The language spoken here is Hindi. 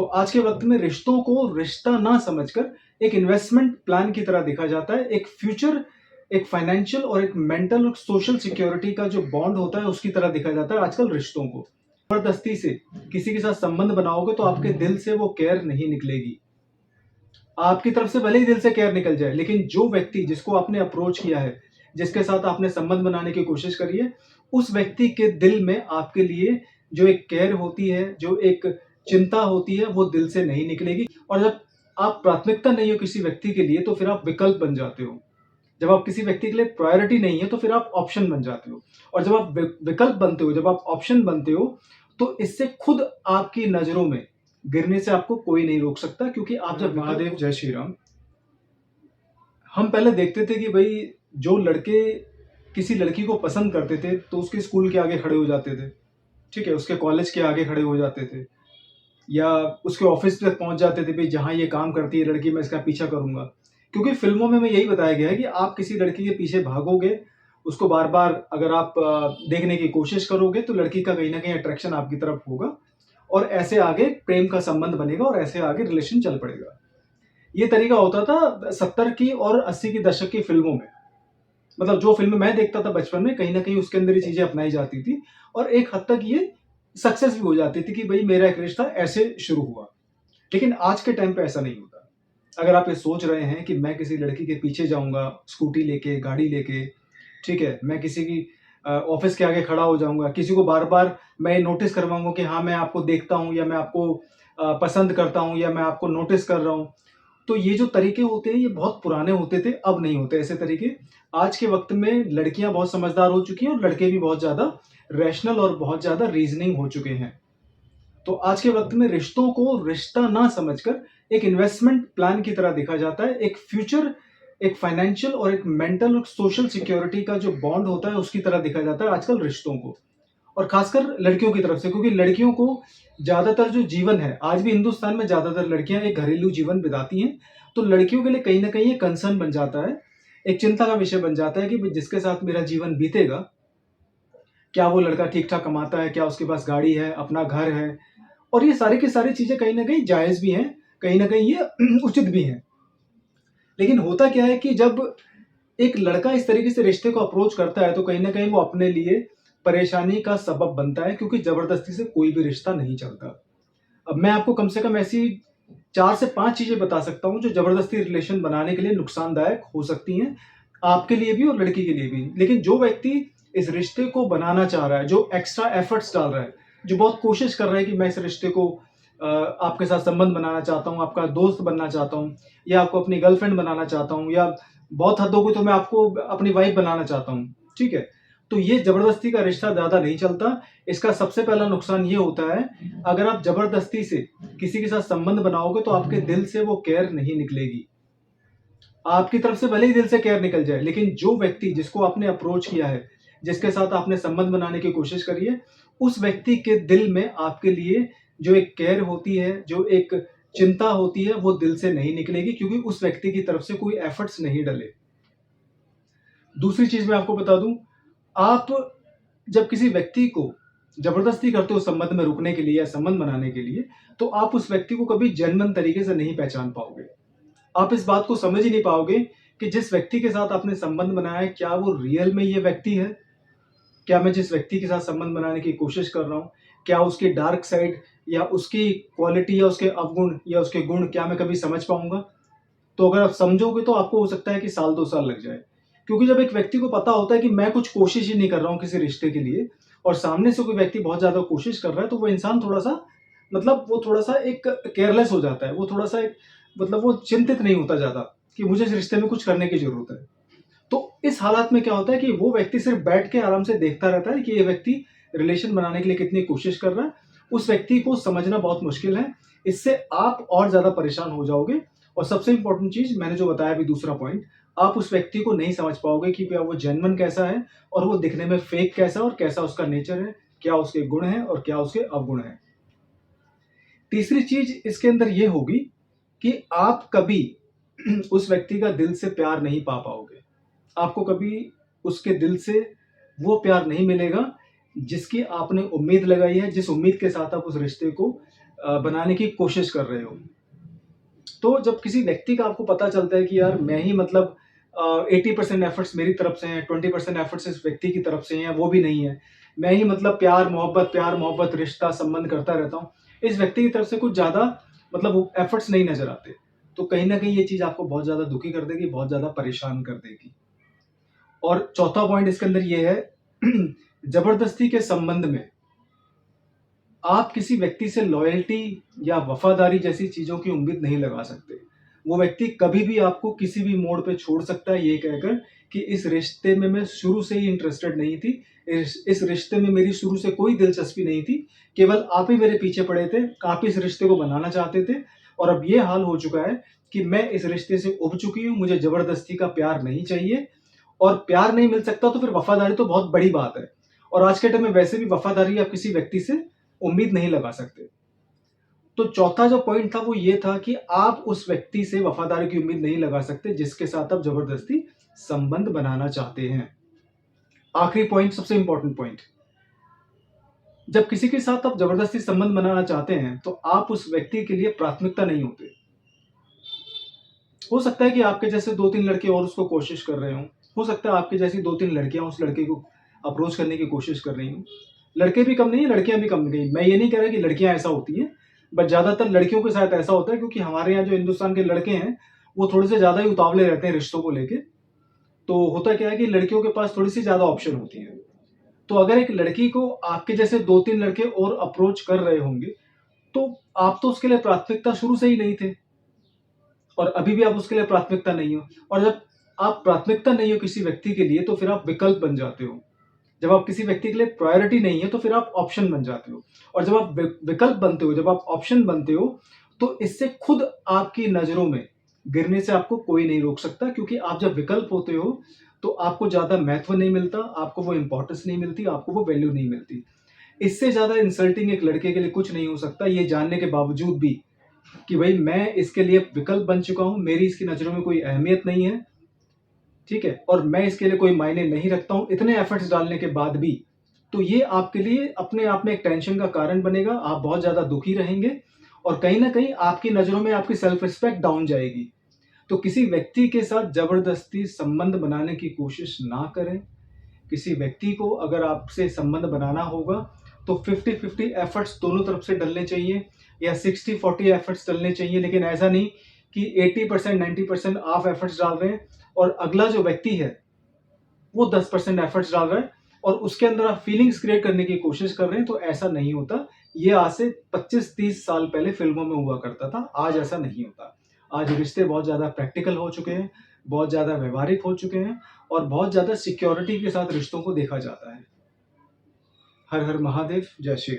तो आज के वक्त में रिश्तों को रिश्ता ना समझकर एक इन्वेस्टमेंट प्लान की तरह देखा जाता है। एक फ्यूचर, एक फाइनेंशियल और एक मेंटल और सोशल सिक्योरिटी का जो बॉन्ड होता है उसकी तरह देखा जाता है आजकल रिश्तों को। जबरदस्ती से किसी के साथ संबंध बनाओगे तो आपके दिल से वो केयर नहीं निकलेगी। आपकी तरफ से भले ही दिल से केयर निकल जाए, लेकिन जो व्यक्ति जिसको आपने अप्रोच किया है, जिसके साथ आपने संबंध बनाने की कोशिश करी है, उस व्यक्ति के दिल में आपके लिए जो एक केयर होती है, जो एक चिंता होती है, वो दिल से नहीं निकलेगी। और जब आप प्राथमिकता नहीं हो किसी व्यक्ति के लिए, तो फिर आप विकल्प बन जाते हो। जब आप किसी व्यक्ति के लिए प्रायोरिटी नहीं है, तो फिर आप ऑप्शन बन जाते हो। और जब आप विकल्प बनते हो, जब आप ऑप्शन बनते हो, तो इससे खुद आपकी नज़रों में गिरने से आपको कोई नहीं रोक सकता, क्योंकि आप जब महादेव जय श्री राम। हम पहले देखते थे कि भई जो लड़के किसी लड़की को पसंद करते थे, तो उसके स्कूल के आगे खड़े हो जाते थे, ठीक है? उसके कॉलेज के आगे खड़े हो जाते थे या उसके ऑफ़िस तक पहुँच जाते थे, भई जहाँ ये काम करती है लड़की मैं इसका पीछा करूँगा। क्योंकि फ़िल्मों में यही बताया गया है कि आप किसी लड़की के पीछे भागोगे, उसको बार-बार अगर आप देखने की कोशिश करोगे, तो लड़की का कहीं न कहीं अट्रैक्शन आपकी तरफ होगा और ऐसे आगे प्रेम का संबंध बनेगा और ऐसे आगे रिलेशन चल पड़ेगा। ये तरीका होता था 70 की और 80 के दशक की फ़िल्मों में। मतलब जो फ़िल्म मैं देखता था बचपन में, कहीं न कहीं उसके अंदर ये चीज़ें अपनाई जाती थी और एक हद तक ये सक्सेस भी हो जाती थी कि भई मेरा एक रिश्ता ऐसे शुरू हुआ। लेकिन आज के टाइम पे ऐसा नहीं होता। अगर आप ये सोच रहे हैं कि मैं किसी लड़की के पीछे जाऊँगा, स्कूटी लेके, गाड़ी लेके, ठीक है? मैं किसी की ऑफ़िस के आगे खड़ा हो जाऊँगा, किसी को बार-बार मैं ये नोटिस करवाऊँगा कि हाँ, मैं आपको देखता हूँ या मैं आपको पसंद करता हूँ या मैं आपको नोटिस कर रहा हूँ। तो ये जो तरीके होते हैं, ये बहुत पुराने होते थे, अब नहीं होते ऐसे तरीके। आज के वक़्त में लड़कियाँ बहुत समझदार हो चुकी हैं और लड़के भी बहुत ज़्यादा रैशनल और बहुत ज़्यादा रीज़निंग हो चुके हैं। तो आज के वक़्त में रिश्तों को रिश्ता ना समझकर एक इन्वेस्टमेंट प्लान की तरह देखा जाता है। एक फ्यूचर, एक फाइनेंशियल और एक मेंटल और सोशल सिक्योरिटी का जो बॉन्ड होता है, उसकी तरह देखा जाता है आजकल रिश्तों को। और खासकर लड़कियों की तरफ से, क्योंकि लड़कियों को ज़्यादातर जो जीवन है, आज भी हिंदुस्तान में ज़्यादातर लड़कियाँ एक घरेलू जीवन बिताती हैं, तो लड़कियों के लिए कहीं न कहीं ये कंसर्न बन जाता है, एक चिंता का विषय बन जाता है कि भई जिसके साथ मेरा जीवन बीतेगा, क्या वो लड़का ठीक-ठाक कमाता है? क्या उसके पास गाड़ी है, अपना घर है? और ये सारी की सारी चीज़ें कहीं न कहीं जायज़ भी हैं, कहीं न कहीं ये उचित भी हैं। लेकिन होता क्या है कि जब एक लड़का इस तरीके से रिश्ते को अप्रोच करता है, तो कहीं न कहीं वो अपने लिए परेशानी का सबब बनता है, क्योंकि ज़बरदस्ती से कोई भी रिश्ता नहीं चलता। अब मैं आपको कम से कम ऐसी 4 से 5 चीज़ें बता सकता हूँ, जो ज़बरदस्ती रिलेशन बनाने के लिए नुकसानदायक हो सकती हैं, आपके लिए भी और लड़की के लिए भी। लेकिन जो व्यक्ति इस रिश्ते को बनाना चाह रहा है, जो एक्स्ट्रा एफर्ट्स डाल रहा है, जो बहुत कोशिश कर रहा है कि मैं इस रिश्ते को आपके साथ संबंध बनाना चाहता हूँ, आपका दोस्त बनना चाहता हूँ या आपको अपनी गर्लफ्रेंड बनाना चाहता हूँ या बहुत हद हो गई तो मैं आपको अपनी वाइफ़ बनाना चाहता हूँ, ठीक है? तो ये ज़बरदस्ती का रिश्ता ज़्यादा नहीं चलता। इसका सबसे पहला नुकसान ये होता है, अगर आप ज़बरदस्ती से किसी के साथ संबंध बनाओगे तो आपके दिल से वो केयर नहीं निकलेगी। आपकी तरफ से भले ही दिल से केयर निकल जाए, लेकिन जो व्यक्ति जिसको आपने अप्रोच किया है, जिसके साथ आपने संबंध बनाने की कोशिश करी है, उस व्यक्ति के दिल में आपके लिए जो एक केयर होती है, जो एक चिंता होती है, वो दिल से नहीं निकलेगी, क्योंकि उस व्यक्ति की तरफ से कोई एफर्ट्स नहीं डले। दूसरी चीज़ मैं आपको बता दूँ, आप जब किसी व्यक्ति को ज़बरदस्ती करते हो संबंध में रुकने के लिए या संबंध बनाने के लिए, तो आप उस व्यक्ति को कभी जेन्युइन तरीके से नहीं पहचान पाओगे। आप इस बात को समझ ही नहीं पाओगे कि जिस व्यक्ति के साथ आपने संबंध बनाया है, क्या वो रियल में ये व्यक्ति है? क्या मैं जिस व्यक्ति के साथ संबंध बनाने की कोशिश कर रहा हूँ, क्या उसकी डार्क साइड या उसकी क्वालिटी या उसके अवगुण या उसके गुण क्या मैं कभी समझ पाऊँगा? तो अगर आप समझोगे तो आपको हो सकता है कि साल 2 साल लग जाए। क्योंकि जब एक व्यक्ति को पता होता है कि मैं कुछ कोशिश ही नहीं कर रहा हूँ किसी रिश्ते के लिए और सामने से कोई व्यक्ति बहुत ज़्यादा कोशिश कर रहा है, तो वो इंसान थोड़ा-सा मतलब वो थोड़ा-सा एक केयरलेस हो जाता है। वो थोड़ा-सा एक मतलब वो चिंतित नहीं होता ज़्यादा कि मुझे इस रिश्ते में कुछ करने की ज़रूरत है। तो इस हालात में क्या होता है कि वो व्यक्ति सिर्फ़ बैठ के आराम से देखता रहता है कि ये व्यक्ति रिलेशन बनाने के लिए कितनी कोशिश कर रहा है। उस व्यक्ति को समझना बहुत मुश्किल है। इससे आप और ज़्यादा परेशान हो जाओगे और सबसे इम्पोर्टेंट चीज़ मैंने जो बताया अभी दूसरा पॉइंट, आप उस व्यक्ति को नहीं समझ पाओगे कि क्या वो जेन्युइन कैसा है और वो दिखने में फेक कैसा है और कैसा उसका नेचर है, क्या उसके गुण हैं और क्या उसके अवगुण हैं। तीसरी चीज़ इसके अंदर ये होगी कि आप कभी उस व्यक्ति का दिल से प्यार नहीं पा पाओगे। आपको कभी उसके दिल से वो प्यार नहीं मिलेगा जिसकी आपने उम्मीद लगाई है, जिस उम्मीद के साथ आप उस रिश्ते को बनाने की कोशिश कर रहे हो। तो जब किसी व्यक्ति का आपको पता चलता है कि यार मैं ही मतलब 80% एफर्ट्स मेरी तरफ से हैं, 20% एफर्ट्स इस व्यक्ति की तरफ से हैं, वो भी नहीं है। मैं ही मतलब प्यार मोहब्बत, रिश्ता, संबंध करता रहता हूँ। इस व्यक्ति की तरफ से कुछ ज़्यादा मतलब वो एफर्ट्स नहीं नज़र आते। तो कहीं न कहीं ये चीज़ आपको बहुत ज़्यादा दुखी कर देगी, बहुत ज़्यादा परेशान कर देगी। और चौथा पॉइंट इसके अंदर ये है ज़बरदस्ती के संबंध में आप किसी व्यक्ति से लॉयल्टी या वफ़ादारी जैसी चीज़ों की उम्मीद नहीं लगा सकते। वो व्यक्ति कभी भी आपको किसी भी मोड़ पे छोड़ सकता है ये कहकर कि इस रिश्ते में मैं शुरू से ही इंटरेस्टेड नहीं थी। इस रिश्ते में मेरी शुरू से कोई दिलचस्पी नहीं थी। केवल आप ही मेरे पीछे पड़े थे, आप इस रिश्ते को बनाना चाहते थे और अब ये हाल हो चुका है कि मैं इस रिश्ते से उब चुकी हूँ, मुझे ज़बरदस्ती का प्यार नहीं चाहिए और प्यार नहीं मिल सकता तो फिर वफ़ादारी तो बहुत बड़ी बात है। और आज के टाइम में वैसे भी वफ़ादारी आप किसी व्यक्ति से उम्मीद नहीं लगा सकते। तो चौथा जो पॉइंट था वो ये था कि आप उस व्यक्ति से वफ़ादारी की उम्मीद नहीं लगा सकते जिसके साथ आप ज़बरदस्ती संबंध बनाना चाहते हैं। आखिरी पॉइंट सबसे इम्पोर्टेंट पॉइंट, जब किसी के साथ आप ज़बरदस्ती संबंध बनाना चाहते हैं तो आप उस व्यक्ति के लिए प्राथमिकता नहीं होते। हो सकता है कि आपके जैसे 2-3 लड़के और उसको कोशिश कर रहे हों। हो सकता है आपकी जैसी 2-3 लड़कियाँ उस लड़के को अप्रोच करने की कोशिश कर रही हों। लड़के भी कम नहीं है, लड़कियाँ भी कम नहीं। मैं ये नहीं कह रहा कि लड़कियाँ ऐसा होती हैं, बट ज़्यादातर लड़कियों के साथ ऐसा होता है क्योंकि हमारे यहाँ जो हिंदुस्तान के लड़के हैं, वो थोड़े से ज़्यादा ही उतावले रहते हैं रिश्तों को लेके। तो होता क्या है कि लड़कियों के पास थोड़ी-सी ज़्यादा ऑप्शन होती हैं। तो अगर एक लड़की को आपके जैसे 2-3 लड़के और अप्रोच कर रहे होंगे, तो आप तो उसके लिए प्राथमिकता शुरू से ही नहीं थे और अभी भी आप उसके लिए प्राथमिकता नहीं हो। और जब आप प्राथमिकता नहीं हो किसी व्यक्ति के लिए, तो फिर आप विकल्प बन जाते हो। जब आप किसी व्यक्ति के लिए प्रायोरिटी नहीं है, तो फिर आप ऑप्शन बन जाते हो और जब आप विकल्प बनते हो, जब आप ऑप्शन बनते हो, तो इससे खुद आपकी नज़रों में गिरने से आपको कोई नहीं रोक सकता क्योंकि आप जब विकल्प होते हो, तो आपको ज़्यादा महत्व नहीं मिलता, आपको वो इम्पोर्टेंस नहीं मिलती, आपको वो वैल्यू नहीं मिलती। इससे ज़्यादा इंसल्टिंग एक लड़के के लिए कुछ नहीं हो सकता, ये जानने के बावजूद भी कि भई मैं इसके लिए विकल्प बन चुका हूँ, मेरी इसकी नज़रों में कोई अहमियत नहीं है, ठीक है? और मैं इसके लिए कोई मायने नहीं रखता हूँ, इतने एफर्ट्स डालने के बाद भी, तो ये आपके लिए अपने आप में एक टेंशन का कारण बनेगा, आप बहुत ज़्यादा दुखी रहेंगे और कहीं न कहीं आपकी नज़रों में आपकी सेल्फ रिस्पेक्ट डाउन जाएगी। तो किसी व्यक्ति के साथ ज़बरदस्ती संबंध बनाने की कोशिश ना करें। किसी व्यक्ति को अगर आपसे संबंध बनाना होगा, तो 50-50 एफर्ट्स दोनों तरफ से डलने चाहिए या 60-40 एफर्ट्स डलने चाहिए, लेकिन ऐसा नहीं कि 80% 90% आप एफर्ट्स डाल रहे हैं और अगला जो व्यक्ति है, वो 10% एफर्ट्स डाल रहा है और उसके अंदर आप फीलिंग्स क्रिएट करने की कोशिश कर रहे हैं, तो ऐसा नहीं होता। ये आज से 25-30 साल पहले फ़िल्मों में हुआ करता था, आज ऐसा नहीं होता। आज रिश्ते बहुत ज़्यादा प्रैक्टिकल हो चुके हैं, बहुत ज़्यादा व्यावहारिक हो चुके हैं और बहुत ज़्यादा सिक्योरिटी के साथ रिश्तों को देखा जाता है। हर हर महादेव, जय श्री राम।